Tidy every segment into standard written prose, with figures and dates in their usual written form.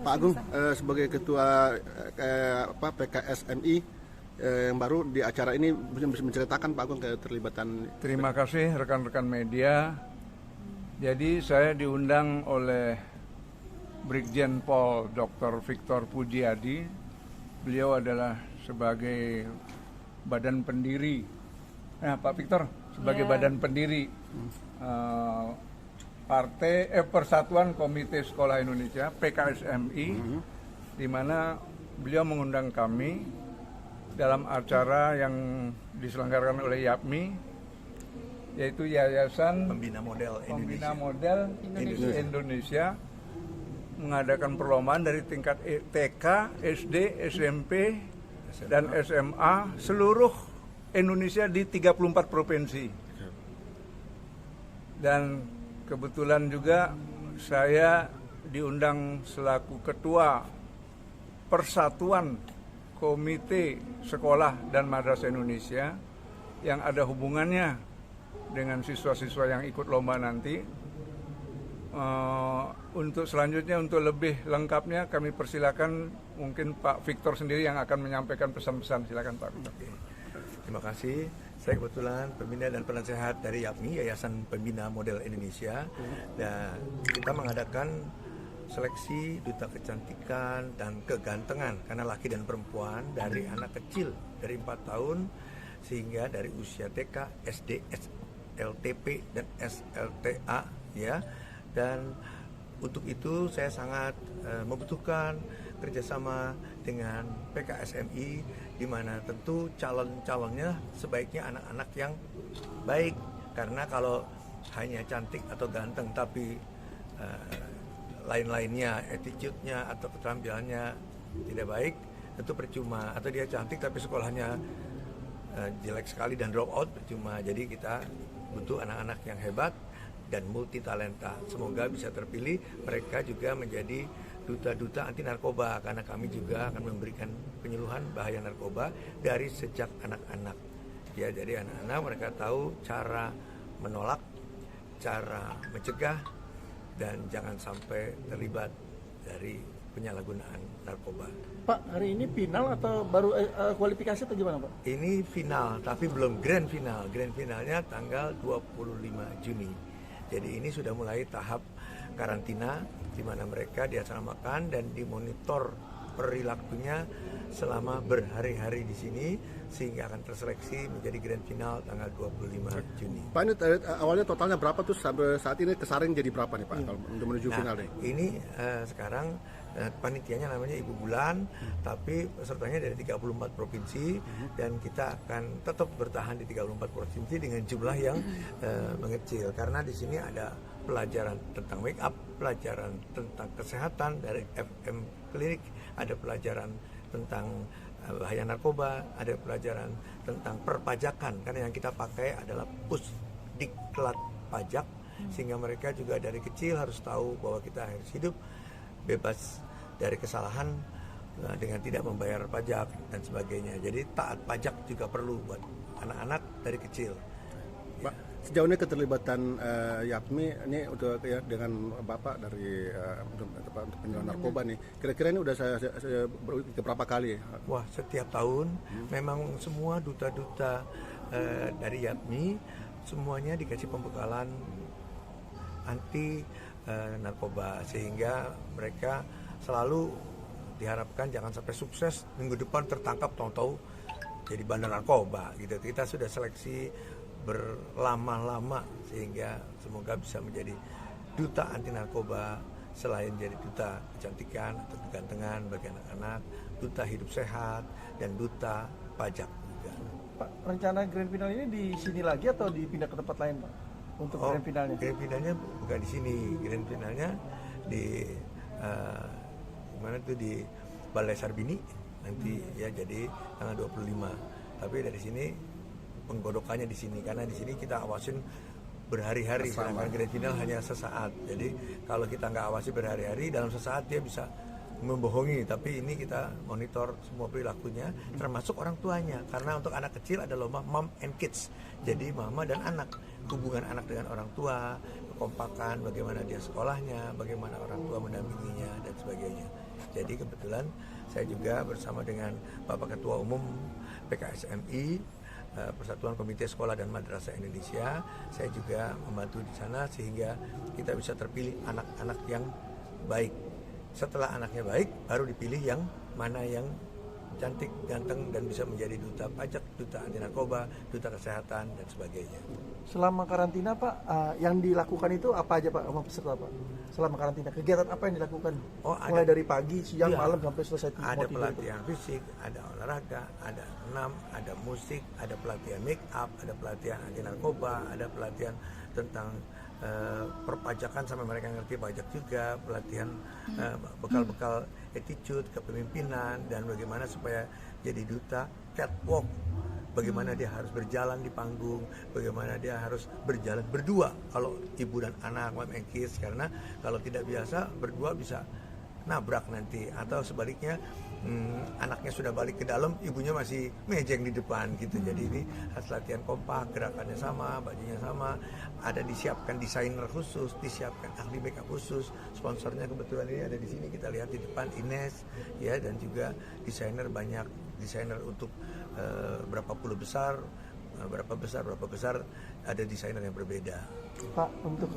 Pak Agung, sebagai ketua PKSMI yang baru di acara ini bisa menceritakan Pak Agung keterlibatan. Terima kasih rekan-rekan media. Jadi saya diundang oleh Brigjen Pol Dr. Victor Pujiadi. Beliau adalah sebagai badan pendiri. Nah, Pak Victor sebagai badan pendiri Persatuan Komite Sekolah Indonesia (PKSMI), di mana beliau mengundang kami dalam acara yang diselenggarakan oleh YAPMI, yaitu Yayasan Pembina Model Indonesia, mengadakan perlombaan dari tingkat TK, SD, SMP, dan SMA seluruh Indonesia di 34 provinsi. Dan kebetulan juga saya diundang selaku ketua Persatuan Komite Sekolah dan Madrasah Indonesia yang ada hubungannya dengan siswa-siswa yang ikut lomba nanti. Untuk selanjutnya, untuk lebih lengkapnya kami persilakan mungkin Pak Victor sendiri yang akan menyampaikan pesan-pesan. Silakan Pak Victor. Terima kasih. Saya kebetulan pembina dan penasehat dari YAPMI, Yayasan Pembina Model Indonesia, dan kita mengadakan seleksi duta kecantikan dan kegantengan karena laki dan perempuan dari anak kecil dari 4 tahun sehingga dari usia TK, SD, SLTP dan SLTA ya. Dan untuk itu saya sangat membutuhkan kerjasama dengan PKSMI, di mana tentu calon-calonnya sebaiknya anak-anak yang baik, karena kalau hanya cantik atau ganteng tapi lain-lainnya, attitude-nya atau keterampilannya tidak baik, tentu percuma. Atau dia cantik tapi sekolahnya jelek sekali dan drop out, percuma. Jadi kita butuh anak-anak yang hebat dan multi talenta. Semoga bisa terpilih, mereka juga menjadi duta-duta anti narkoba, karena kami juga akan memberikan penyuluhan bahaya narkoba dari sejak anak-anak. Ya, jadi anak-anak mereka tahu cara menolak, cara mencegah, dan jangan sampai terlibat dari penyalahgunaan narkoba. Pak, hari ini final atau baru kualifikasi atau gimana Pak? Ini final, tapi belum grand final. Grand finalnya tanggal 25 Juni. Jadi ini sudah mulai tahap karantina, di mana mereka diasramakan dan dimonitor perilakunya selama berhari-hari di sini, sehingga akan terseleksi menjadi grand final tanggal 25 Juni. Pak, ini awalnya totalnya berapa tuh sampai saat ini kesaring jadi berapa nih Pak kalau untuk menuju final nih? Ini sekarang panitianya namanya Ibu Bulan, tapi pesertanya dari 34 provinsi, dan kita akan tetap bertahan di 34 provinsi dengan jumlah yang mengecil, karena di sini ada pelajaran tentang make up, pelajaran tentang kesehatan dari FM klinik, ada pelajaran tentang bahaya narkoba, ada pelajaran tentang perpajakan, karena yang kita pakai adalah pusdiklat pajak, sehingga mereka juga dari kecil harus tahu bahwa kita harus hidup bebas dari kesalahan dengan tidak membayar pajak dan sebagainya. Jadi taat pajak juga perlu buat anak-anak dari kecil. Pak, sejauh ini keterlibatan YAPMI ini untuk dengan Bapak dari untuk penyelundupan narkoba nih, kira-kira ini udah saya berapa kali? Wah, setiap tahun memang semua duta-duta dari YAPMI semuanya dikasih pembekalan anti narkoba, sehingga mereka selalu diharapkan jangan sampai sukses minggu depan tertangkap tahu-tahu jadi bandar narkoba gitu. Kita sudah seleksi berlama-lama sehingga semoga bisa menjadi duta anti narkoba, selain jadi duta kecantikan atau kegantengan bagi anak-anak, duta hidup sehat, dan duta pajak juga. Pak, rencana grand final ini di sini lagi atau dipindah ke tempat lain Pak? Untuk grand finalnya? Grand finalnya bukan di sini, grand finalnya di mana tuh, di Balai Sarbini nanti ya, jadi tanggal 25. Tapi dari sini penggodokannya di sini, karena di sini kita awasin berhari-hari, sedangkan grand final hanya sesaat. Jadi kalau kita nggak awasi berhari-hari, dalam sesaat dia bisa membohongi, tapi ini kita monitor semua perilakunya, termasuk orang tuanya, karena untuk anak kecil ada lomba mom and kids, jadi mama dan anak, hubungan anak dengan orang tua, kekompakan, bagaimana dia sekolahnya, bagaimana orang tua mendampinginya dan sebagainya. Jadi kebetulan saya juga bersama dengan Bapak Ketua Umum PKSMI, Persatuan Komite Sekolah dan Madrasah Indonesia, saya juga membantu di sana sehingga kita bisa terpilih anak-anak yang baik. Setelah anaknya baik, baru dipilih yang mana yang cantik, ganteng, dan bisa menjadi duta pajak, duta anti narkoba, duta kesehatan, dan sebagainya. Selama karantina Pak, yang dilakukan itu apa aja Pak sama peserta Pak? Selama karantina, kegiatan apa yang dilakukan? Mulai dari pagi, siang, malam sampai selesai. Ada pelatihan fisik, ada olahraga, ada senam, ada musik, ada pelatihan make up, ada pelatihan anti narkoba, ada pelatihan tentang perpajakan sampai mereka ngerti pajak juga, pelatihan bekal-bekal attitude, kepemimpinan, dan bagaimana supaya jadi duta, catwalk, bagaimana dia harus berjalan di panggung, bagaimana dia harus berjalan berdua kalau ibu dan anak memengkis, karena kalau tidak biasa berdua bisa nabrak nanti, atau sebaliknya anaknya sudah balik ke dalam, ibunya masih mejeng di depan gitu. Jadi ini harus latihan kompak, gerakannya sama, bajunya sama, ada disiapkan desainer khusus, disiapkan ahli makeup khusus, sponsornya kebetulan ini ada di sini, kita lihat di depan, Ines ya, dan juga desainer, banyak desainer untuk berapa puluh besar, berapa besar ada desainer yang berbeda. Pak, untuk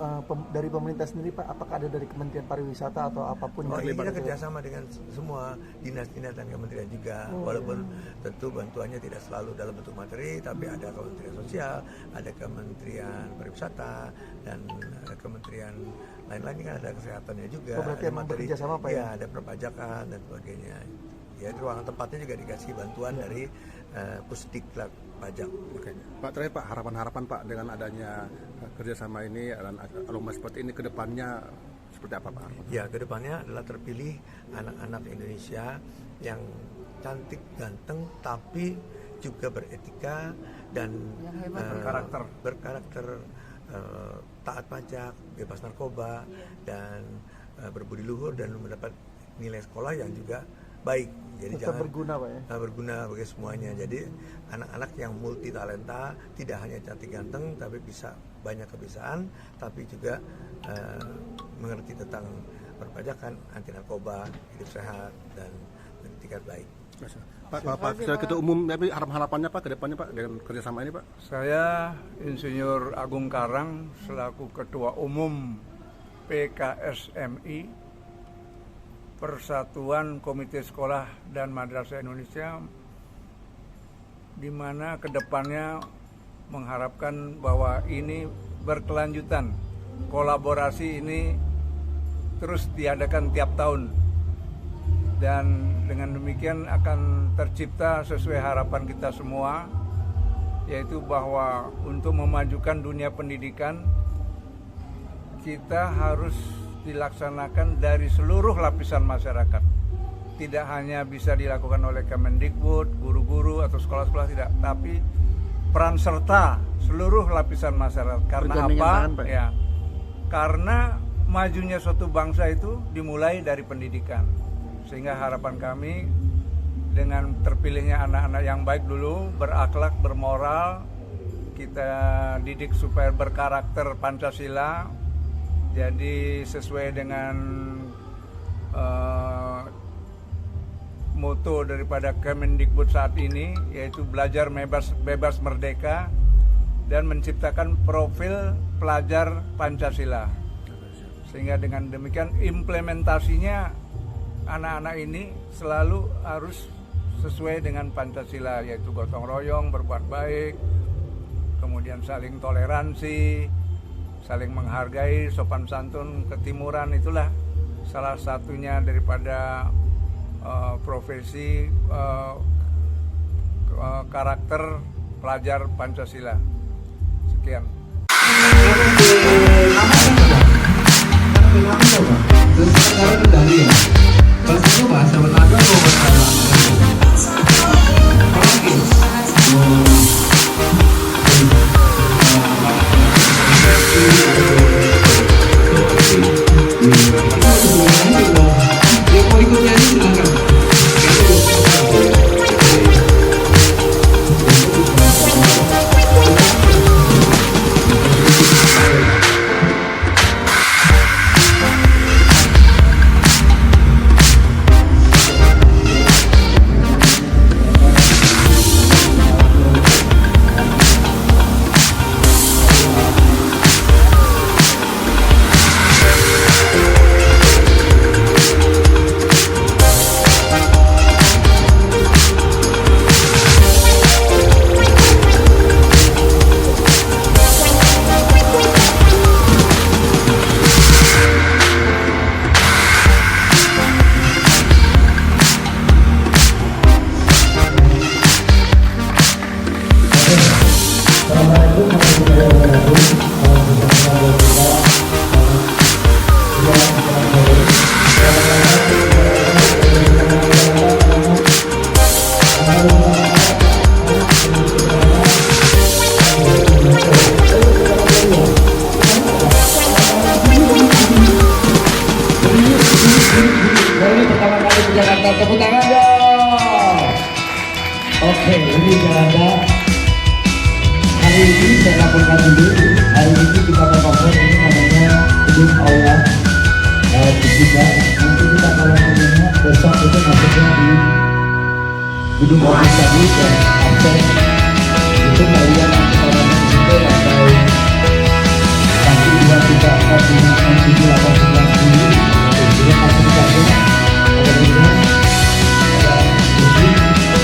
dari pemerintah sendiri Pak, apakah ada dari Kementerian Pariwisata atau apapun? Ini kita kerjasama dengan semua dinas-dinas dan kementerian juga, walaupun tentu bantuannya tidak selalu dalam bentuk materi, tapi ada Kementerian Sosial, ada Kementerian Pariwisata, dan kementerian lain-lain kan ada kesehatannya juga. Berarti ada memang bekerjasama Pak ya? Ada perpajakan dan sebagainya. Ya, di ruangan tempatnya juga dikasih bantuan dari Pusdiklat Pajak. Oke, Pak, terakhir Pak, harapan-harapan Pak dengan adanya kerjasama ini dan alumni seperti ini, kedepannya seperti apa Pak? Ya, kedepannya adalah terpilih anak-anak Indonesia yang cantik, ganteng, tapi juga beretika dan berkarakter, taat pajak, bebas narkoba, dan berbudi luhur, dan mendapat nilai sekolah yang juga baik. Jadi tetap jangan berguna Pak ya? Berguna bagi semuanya. Jadi anak-anak yang multi talenta, tidak hanya cantik ganteng, tapi bisa banyak kebiasaan, tapi juga mengerti tentang perpajakan, anti narkoba, hidup sehat, dan beretikat baik. Pak, sebagai Ketua Umum, harapannya Pak ke depannya Pak dengan kerjasama ini Pak? Saya Insinyur Agung Karang selaku Ketua Umum PKSMI, Persatuan Komite Sekolah dan Madrasah Indonesia, di mana kedepannya mengharapkan bahwa ini berkelanjutan, kolaborasi ini terus diadakan tiap tahun, dan dengan demikian akan tercipta sesuai harapan kita semua, yaitu bahwa untuk memajukan dunia pendidikan kita harus dilaksanakan dari seluruh lapisan masyarakat. Tidak hanya bisa dilakukan oleh Kemendikbud, guru-guru atau sekolah-sekolah, tidak, tapi peran serta seluruh lapisan masyarakat. Karena apa? Ya, karena majunya suatu bangsa itu dimulai dari pendidikan. Sehingga harapan kami dengan terpilihnya anak-anak yang baik dulu, berakhlak, bermoral, kita didik supaya berkarakter Pancasila. Jadi sesuai dengan moto daripada Kemendikbud saat ini, yaitu belajar bebas merdeka dan menciptakan profil pelajar Pancasila. Sehingga dengan demikian implementasinya anak-anak ini selalu harus sesuai dengan Pancasila, yaitu gotong royong, berbuat baik, kemudian saling toleransi, saling menghargai, sopan santun, ketimuran. Itulah salah satunya daripada profesi karakter pelajar Pancasila. Sekian. gedung office tadi dan absen itu kalian orang di situ sampai nanti 2, 3, 4, 5, 6, 7, 8, 9, 10 jadi masih dijaga ada rumah ada bukti ada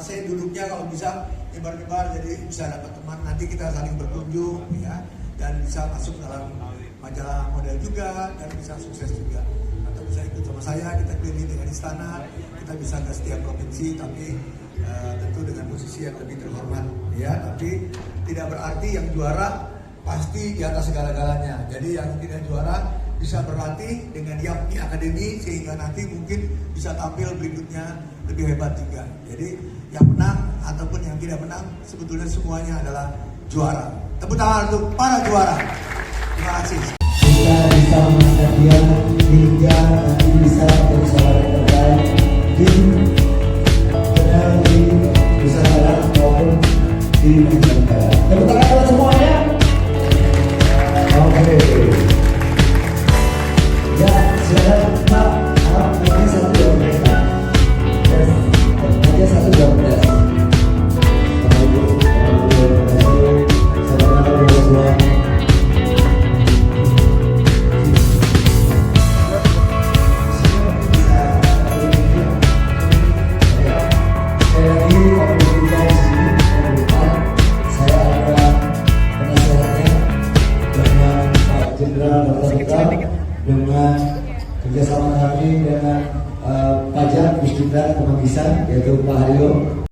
kalian duduknya kalau bisa nyebar-nyebar jadi bisa dapat teman, nanti kita saling berkunjung ya, dan bisa masuk dalam majalah model juga dan bisa sukses juga, atau bisa ikut sama saya, kita keliling dengan istana, kita bisa ke setiap provinsi tapi tentu dengan posisi yang lebih terhormat ya, tapi tidak berarti yang juara pasti di atas segala-galanya. Jadi yang tidak juara bisa berlatih dengan YAPMI Academy sehingga nanti mungkin bisa tampil berikutnya lebih hebat juga. Jadi yang menang ataupun yang tidak menang sebetulnya semuanya adalah juara. Tepuk tangan untuk para juara. Terima kasih. Kita bisa mengangkat dia hingga nanti bisa menjadi seorang yang terbaik di Nusantara maupun di mancanegara. Tepuk tangan buat semuanya. Oke. Ya, silakan Pak. Ini satu jam mereka. Aja satu jam beres. Dengan kerjasama kami dengan pajak Pusdiklat Kemanggisan yaitu Pak Haryo